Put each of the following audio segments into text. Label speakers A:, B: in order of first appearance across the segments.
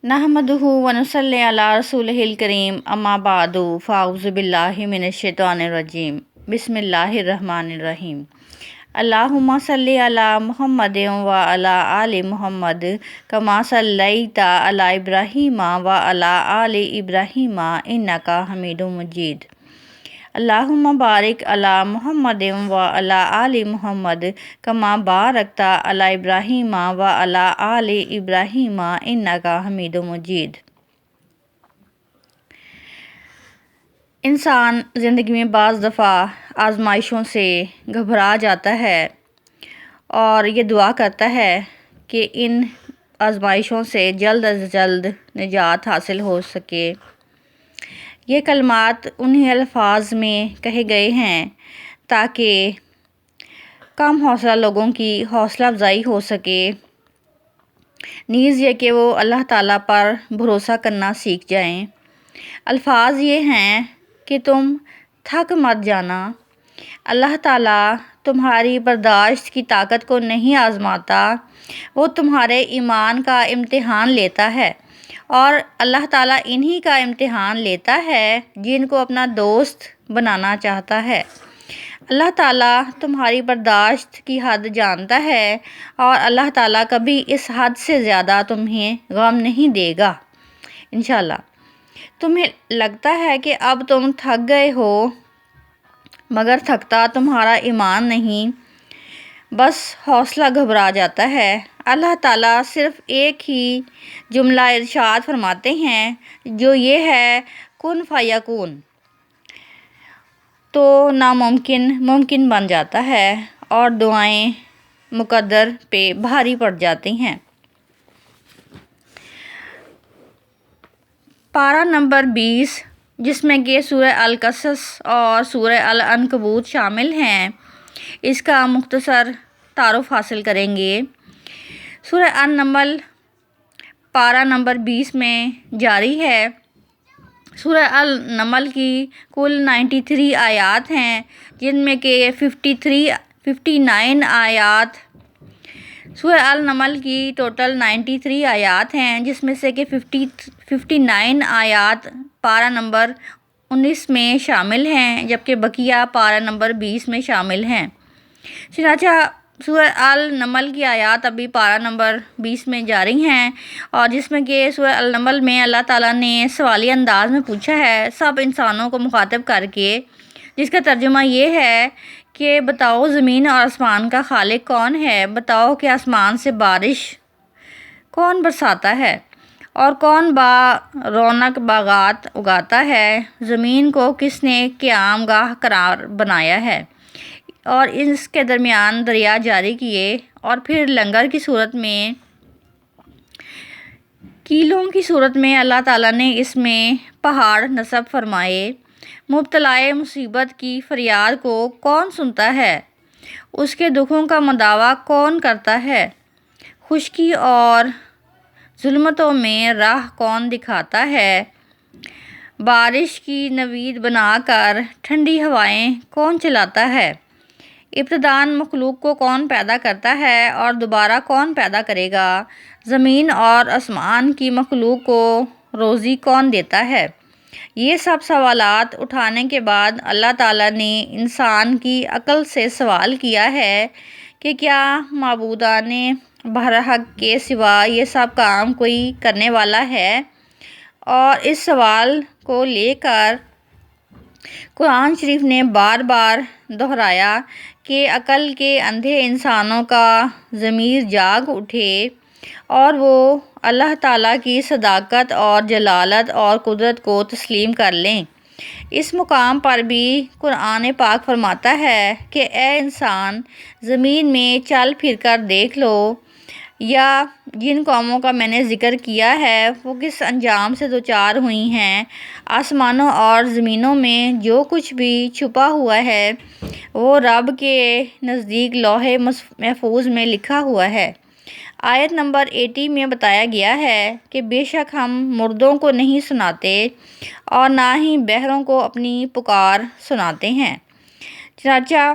A: نحمدہ ونصلی علی رسولہ الکریم اما بعد فاعوذ باللہ من الشیطان الرجیم بسم اللہ الرحمن الرحیم اللہم صلی علی محمد وعلی آل محمد کما صلیت علی ابراہیم وعلی آل ابراہیم انکا حمید مجید اللہم بارک علی محمد وعلی آل محمد کما بارکت علی ابراہیم وعلی آل ابراہیم انکا حمید مجید۔ انسان زندگی میں بعض دفعہ آزمائشوں سے گھبرا جاتا ہے اور یہ دعا کرتا ہے کہ ان آزمائشوں سے جلد از جلد نجات حاصل ہو سکے۔ یہ کلمات انہی الفاظ میں کہے گئے ہیں تاکہ کم حوصلہ لوگوں کی حوصلہ افزائی ہو سکے، نیز یہ کہ وہ اللہ تعالیٰ پر بھروسہ کرنا سیکھ جائیں۔ الفاظ یہ ہیں کہ تم تھک مت جانا، اللہ تعالیٰ تمہاری برداشت کی طاقت کو نہیں آزماتا، وہ تمہارے ایمان کا امتحان لیتا ہے، اور اللہ تعالیٰ انہی کا امتحان لیتا ہے جن کو اپنا دوست بنانا چاہتا ہے۔ اللہ تعالیٰ تمہاری برداشت کی حد جانتا ہے اور اللہ تعالیٰ کبھی اس حد سے زیادہ تمہیں غم نہیں دے گا انشاءاللہ۔ تمہیں لگتا ہے کہ اب تم تھک گئے ہو، مگر تھکتا تمہارا ایمان نہیں، بس حوصلہ گھبرا جاتا ہے۔ اللہ تعالیٰ صرف ایک ہی جملہ ارشاد فرماتے ہیں جو یہ ہے کن فیکون، تو ناممکن ممکن بن جاتا ہے اور دعائیں مقدر پہ بھاری پڑ جاتی ہیں۔ پارہ نمبر 20 جس میں کہ سورہ القصص اور سورہ العنکبوت شامل ہیں، اس کا مختصر تعارف حاصل کریں گے۔ سورہ النمل پارہ نمبر 20 میں جاری ہے۔ سورہ النمل کی کل 93 آیات ہیں، جن میں کہ 59 آیات سورہ النمل کی ٹوٹل 93 آیات ہیں، جس میں سے کہ 59 آیات پارہ نمبر 19 میں شامل ہیں، جبکہ بقیہ پارہ نمبر 20 میں شامل ہیں۔ چنانچہ سورہ النمل کی آیات ابھی پارہ نمبر 20 میں جاری ہیں، اور جس میں کہ سورہ النمل میں اللہ تعالیٰ نے سوالی انداز میں پوچھا ہے سب انسانوں کو مخاطب کر کے، جس کا ترجمہ یہ ہے کہ بتاؤ زمین اور آسمان کا خالق کون ہے، بتاؤ کہ آسمان سے بارش کون برساتا ہے اور کون رونق باغات اگاتا ہے، زمین کو کس نے قیام گاہ قرار بنایا ہے اور اس کے درمیان دریا جاری کیے، اور پھر لنگر کی صورت میں کیلوں کی صورت میں اللہ تعالیٰ نے اس میں پہاڑ نصب فرمائے، مبتلائے مصیبت کی فریاد کو کون سنتا ہے، اس کے دکھوں کا مداوع کون کرتا ہے، خشکی اور ظلمتوں میں راہ کون دکھاتا ہے، بارش کی نوید بنا کر ٹھنڈی ہوائیں کون چلاتا ہے، ابتداً مخلوق کو کون پیدا کرتا ہے اور دوبارہ کون پیدا کرے گا، زمین اور آسمان کی مخلوق کو روزی کون دیتا ہے۔ یہ سب سوالات اٹھانے کے بعد اللہ تعالیٰ نے انسان کی عقل سے سوال کیا ہے کہ کیا معبودان برحق کے سوا یہ سب کام کوئی کرنے والا ہے، اور اس سوال کو لے کر قرآن شریف نے بار بار دہرایا کہ عقل کے اندھے انسانوں کا ضمیر جاگ اٹھے اور وہ اللہ تعالیٰ کی صداقت اور جلالت اور قدرت کو تسلیم کر لیں۔ اس مقام پر بھی قرآن پاک فرماتا ہے کہ اے انسان، زمین میں چل پھر کر دیکھ لو، یا جن قوموں کا میں نے ذکر کیا ہے وہ کس انجام سے دوچار ہوئی ہیں، آسمانوں اور زمینوں میں جو کچھ بھی چھپا ہوا ہے وہ رب کے نزدیک لوح محفوظ میں لکھا ہوا ہے۔ آیت نمبر 80 میں بتایا گیا ہے کہ بے شک ہم مردوں کو نہیں سناتے اور نہ ہی بہروں کو اپنی پکار سناتے ہیں، چنانچہ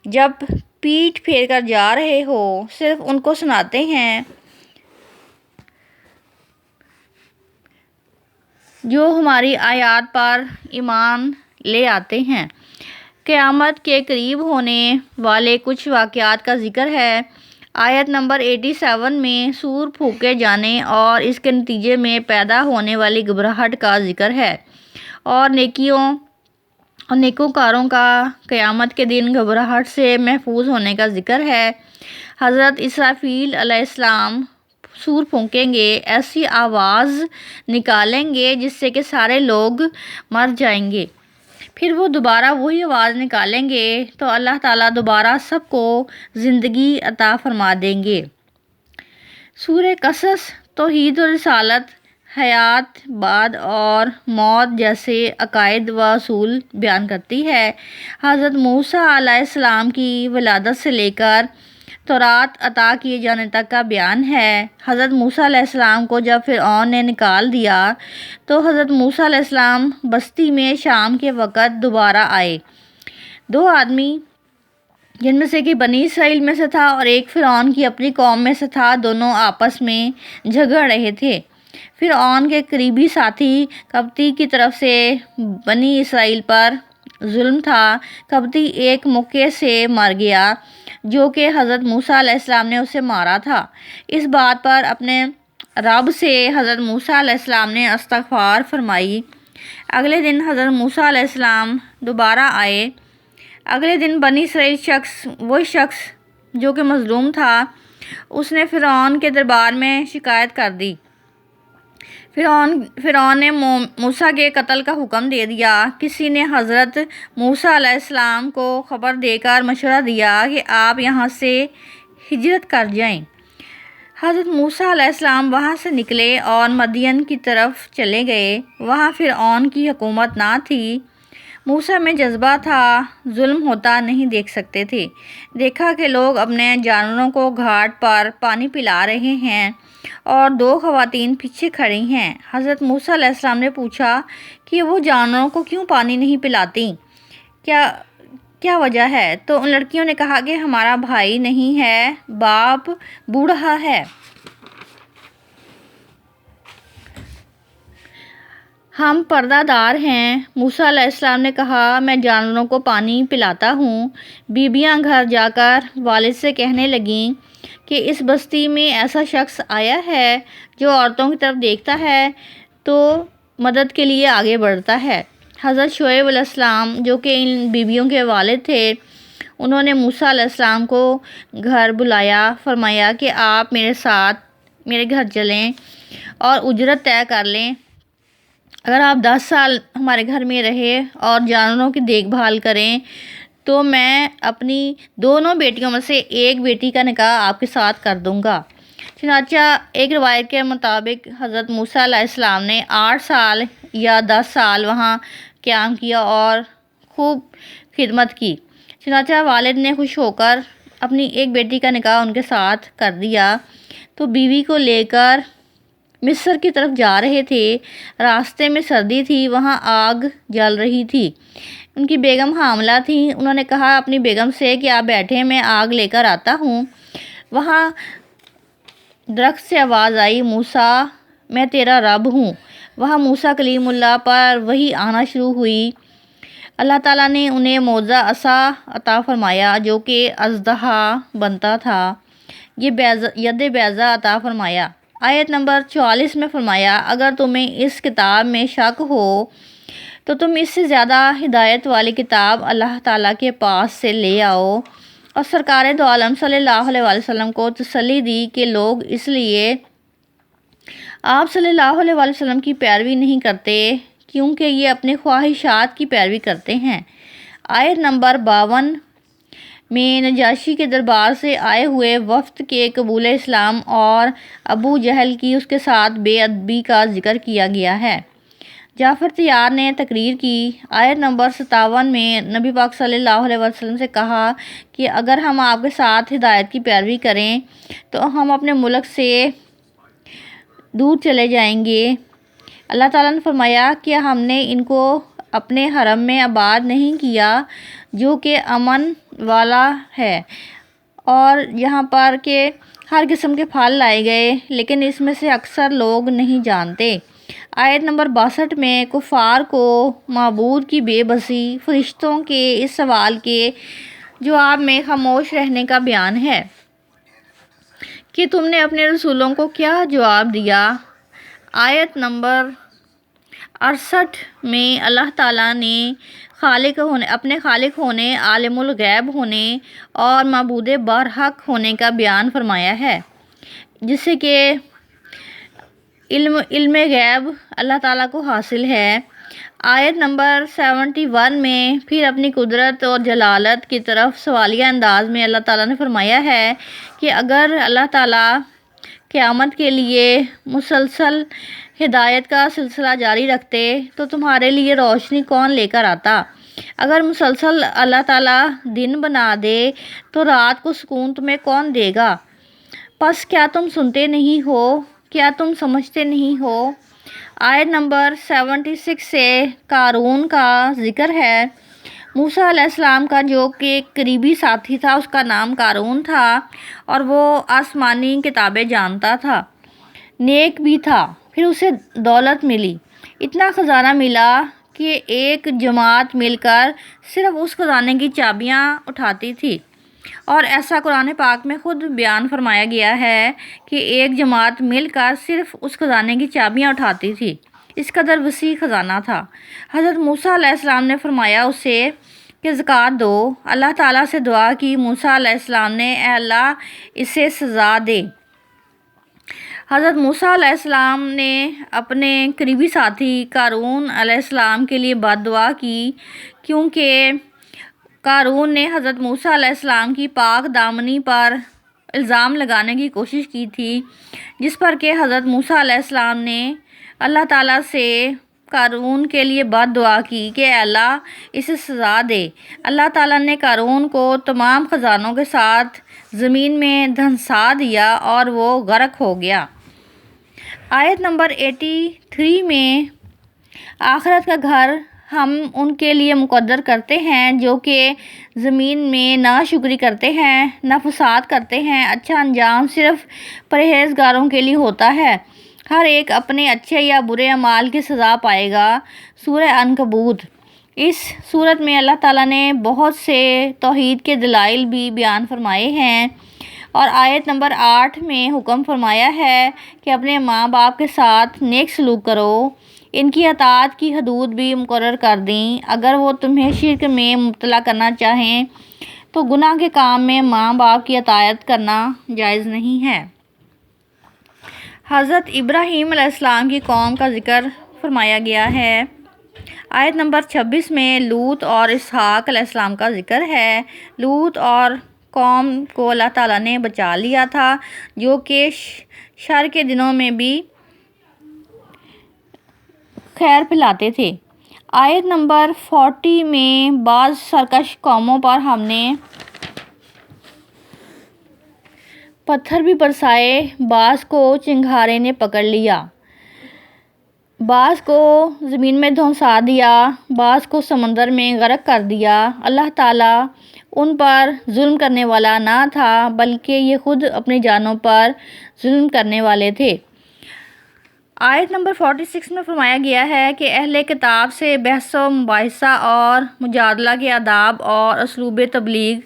A: جب پیٹھ پھیر کر جا رہے ہو صرف ان کو سناتے ہیں جو ہماری آیات پر ایمان لے آتے ہیں۔ قیامت کے قریب ہونے والے کچھ واقعات کا ذکر ہے۔ آیت نمبر 87 میں سور پھونکے جانے اور اس کے نتیجے میں پیدا ہونے والی گھبراہٹ کا ذکر ہے، اور نیکوکاروں کا قیامت کے دن گھبراہٹ سے محفوظ ہونے کا ذکر ہے۔ حضرت اسرافیل علیہ السلام سور پھونکیں گے، ایسی آواز نکالیں گے جس سے کہ سارے لوگ مر جائیں گے۔ پھر وہ دوبارہ وہی آواز نکالیں گے تو اللہ تعالیٰ دوبارہ سب کو زندگی عطا فرما دیں گے۔ سورہ قصص توحید و رسالت، حیات بعد اور موت جیسے عقائد و اصول بیان کرتی ہے۔ حضرت موسیٰ علیہ السلام کی ولادت سے لے کر تورات عطا کیے جانے تک کا بیان ہے۔ حضرت موسیٰ علیہ السلام کو جب فرعون نے نکال دیا تو حضرت موسیٰ علیہ السلام بستی میں شام کے وقت دوبارہ آئے۔ دو آدمی جن میں سے کہ بنی اسرائیل میں سے تھا اور ایک فرعون کی اپنی قوم میں سے تھا، دونوں آپس میں جھگڑ رہے تھے۔ فرعون کے قریبی ساتھی قبطی کی طرف سے بنی اسرائیل پر ظلم تھا۔ قبطی ایک موقع سے مر گیا جو کہ حضرت موسیٰ علیہ السلام نے اسے مارا تھا۔ اس بات پر اپنے رب سے حضرت موسیٰ علیہ السلام نے استغفار فرمائی۔ اگلے دن حضرت موسیٰ علیہ السلام دوبارہ آئے۔ اگلے دن بنی اسرائیل وہی شخص جو کہ مظلوم تھا، اس نے فرعون کے دربار میں شکایت کر دی۔ فرعون نے موسیٰ کے قتل کا حکم دے دیا۔ کسی نے حضرت موسیٰ علیہ السلام کو خبر دے کر مشورہ دیا کہ آپ یہاں سے ہجرت کر جائیں۔ حضرت موسیٰ علیہ السلام وہاں سے نکلے اور مدین کی طرف چلے گئے۔ وہاں فرعون کی حکومت نہ تھی۔ موسیٰ میں جذبہ تھا، ظلم ہوتا نہیں دیکھ سکتے تھے۔ دیکھا کہ لوگ اپنے جانوروں کو گھاٹ پر پانی پلا رہے ہیں اور دو خواتین پیچھے کھڑی ہیں۔ حضرت موسیٰ علیہ السلام نے پوچھا کہ وہ جانوروں کو کیوں پانی نہیں پلاتی، کیا وجہ ہے؟ تو ان لڑکیوں نے کہا کہ ہمارا بھائی نہیں ہے، باپ بوڑھا ہے۔ ہم پردہ دار ہیں۔ موسیٰ علیہ السلام نے کہا میں جانوروں کو پانی پلاتا ہوں۔ بیویاں گھر جا کر والد سے کہنے لگیں کہ اس بستی میں ایسا شخص آیا ہے جو عورتوں کی طرف دیکھتا ہے تو مدد کے لیے آگے بڑھتا ہے۔ حضرت شعیب علیہ السلام جو کہ ان بیویوں کے والد تھے، انہوں نے موسیٰ علیہ السلام کو گھر بلایا، فرمایا کہ آپ میرے ساتھ میرے گھر چلیں اور اجرت طے کر لیں۔ اگر آپ 10 سال ہمارے گھر میں رہے اور جانوروں کی دیکھ بھال کریں تو میں اپنی دونوں بیٹیوں میں سے ایک بیٹی کا نکاح آپ کے ساتھ کر دوں گا۔ چنانچہ ایک روایت کے مطابق حضرت موسیٰ علیہ السلام نے 8 سال یا 10 سال وہاں قیام کیا اور خوب خدمت کی۔ چنانچہ والد نے خوش ہو کر اپنی ایک بیٹی کا نکاح ان کے ساتھ کر دیا تو بیوی کو لے کر مصر کی طرف جا رہے تھے۔ راستے میں سردی تھی، وہاں آگ جل رہی تھی۔ ان کی بیگم حاملہ تھی۔ انہوں نے کہا اپنی بیگم سے کہ آپ بیٹھیں، میں آگ لے کر آتا ہوں۔ وہاں درخت سے آواز آئی، موسیٰ میں تیرا رب ہوں۔ وہاں موسیٰ کلیم اللہ پر وحی آنا شروع ہوئی۔ اللہ تعالیٰ نے انہیں معجزہ عصا عطا فرمایا جو کہ اژدہا بنتا تھا۔ یہ ید بیضا عطا فرمایا۔ آیت نمبر 44 میں فرمایا اگر تمہیں اس کتاب میں شک ہو تو تم اس سے زیادہ ہدایت والی کتاب اللہ تعالیٰ کے پاس سے لے آؤ، اور سرکار دو عالم صلی اللہ علیہ وسلم کو تسلی دی کہ لوگ اس لیے آپ صلی اللہ علیہ وسلم کی پیروی نہیں کرتے کیونکہ یہ اپنے خواہشات کی پیروی کرتے ہیں۔ آیت نمبر 52 میں نجاشی کے دربار سے آئے ہوئے وفد کے قبول اسلام اور ابو جہل کی اس کے ساتھ بے ادبی کا ذکر کیا گیا ہے۔ جعفر طیار نے تقریر کی۔ آیت نمبر 57 میں نبی پاک صلی اللہ علیہ وسلم سے کہا کہ اگر ہم آپ کے ساتھ ہدایت کی پیروی کریں تو ہم اپنے ملک سے دور چلے جائیں گے۔ اللہ تعالیٰ نے فرمایا کہ ہم نے ان کو اپنے حرم میں آباد نہیں کیا جو کہ امن والا ہے اور یہاں پر کہ ہر قسم کے پھل لائے گئے، لیکن اس میں سے اکثر لوگ نہیں جانتے۔ آیت نمبر 62 میں کفار کو معبود کی بے بسی فرشتوں کے اس سوال کے جواب میں خاموش رہنے کا بیان ہے کہ تم نے اپنے رسولوں کو کیا جواب دیا۔ آیت نمبر 68 میں اللہ تعالیٰ نے اپنے خالق ہونے، عالم الغیب ہونے اور معبود برحق ہونے کا بیان فرمایا ہے، جسے کہ علم غیب اللہ تعالیٰ کو حاصل ہے۔ آیت نمبر 71 میں پھر اپنی قدرت اور جلالت کی طرف سوالیہ انداز میں اللہ تعالیٰ نے فرمایا ہے کہ اگر اللہ تعالیٰ قیامت کے لیے مسلسل ہدایت کا سلسلہ جاری رکھتے تو تمہارے لیے روشنی کون لے کر آتا؟ اگر مسلسل اللہ تعالیٰ دن بنا دے تو رات کو سکون تمہیں کون دے گا؟ پس کیا تم سنتے نہیں ہو؟ کیا تم سمجھتے نہیں ہو؟ آیت نمبر 76 سے قارون کا ذکر ہے۔ موسیٰ علیہ السلام کا جو کہ قریبی ساتھی تھا، اس کا نام قارون تھا اور وہ آسمانی کتابیں جانتا تھا، نیک بھی تھا۔ پھر اسے دولت ملی، اتنا خزانہ ملا کہ ایک جماعت مل کر صرف اس خزانے کی چابیاں اٹھاتی تھی، اور ایسا قرآن پاک میں خود بیان فرمایا گیا ہے کہ ایک جماعت مل کر صرف اس خزانے کی چابیاں اٹھاتی تھی، اس قدر وسیع خزانہ تھا۔ حضرت موسیٰ علیہ السلام نے فرمایا اسے کہ زکوٰۃ دو۔ اللہ تعالیٰ سے دعا کی۔ موسیٰ علیہ السلام نے اے اللہ اسے سزا دے۔ حضرت موسیٰ علیہ السلام نے اپنے قریبی ساتھی قارون علیہ السلام کے لیے بد دعا کی، کیونکہ قارون نے حضرت موسیٰ علیہ السلام کی پاک دامنی پر الزام لگانے کی کوشش کی تھی، جس پر کہ حضرت موسیٰ علیہ السلام نے اللہ تعالیٰ سے قارون کے لیے بد دعا کی کہ اے اللہ اسے سزا دے۔ اللہ تعالیٰ نے قارون کو تمام خزانوں کے ساتھ زمین میں دھنسا دیا اور وہ غرق ہو گیا۔ آیت نمبر 83 میں آخرت کا گھر ہم ان کے لیے مقدر کرتے ہیں جو کہ زمین میں نہ شکری کرتے ہیں نہ فساد کرتے ہیں، اچھا انجام صرف پرہیزگاروں کے لیے ہوتا ہے، ہر ایک اپنے اچھے یا برے اعمال کی سزا پائے گا۔ سورہ عنکبوت۔ اس سورت میں اللہ تعالیٰ نے بہت سے توحید کے دلائل بھی بیان فرمائے ہیں، اور آیت نمبر 8 میں حکم فرمایا ہے کہ اپنے ماں باپ کے ساتھ نیک سلوک کرو، ان کی اطاعت کی حدود بھی مقرر کر دیں۔ اگر وہ تمہیں شرک میں مبتلا کرنا چاہیں تو گناہ کے کام میں ماں باپ کی اطاعت کرنا جائز نہیں ہے۔ حضرت ابراہیم علیہ السلام کی قوم کا ذکر فرمایا گیا ہے۔ آیت نمبر 26 میں لوط اور اسحاق علیہ السلام کا ذکر ہے۔ لوط اور قوم کو اللہ تعالیٰ نے بچا لیا تھا، جو کہ شر کے دنوں میں بھی خیر پھیلاتے تھے۔ آیت نمبر 40 میں بعض سرکش قوموں پر ہم نے پتھر بھی برسائے، بعض کو چنگھارے نے پکڑ لیا، بعض کو زمین میں دھنسا دیا، بعض کو سمندر میں غرق کر دیا۔ اللہ تعالیٰ ان پر ظلم کرنے والا نہ تھا، بلکہ یہ خود اپنی جانوں پر ظلم کرنے والے تھے۔ آیت نمبر 46 میں فرمایا گیا ہے کہ اہل کتاب سے بحث و مباحثہ اور مجادلہ کے آداب اور اسلوب تبلیغ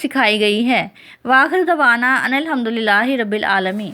A: سکھائی گئی ہے۔ وآخر دعوانا ان الحمد للہ رب العالمین۔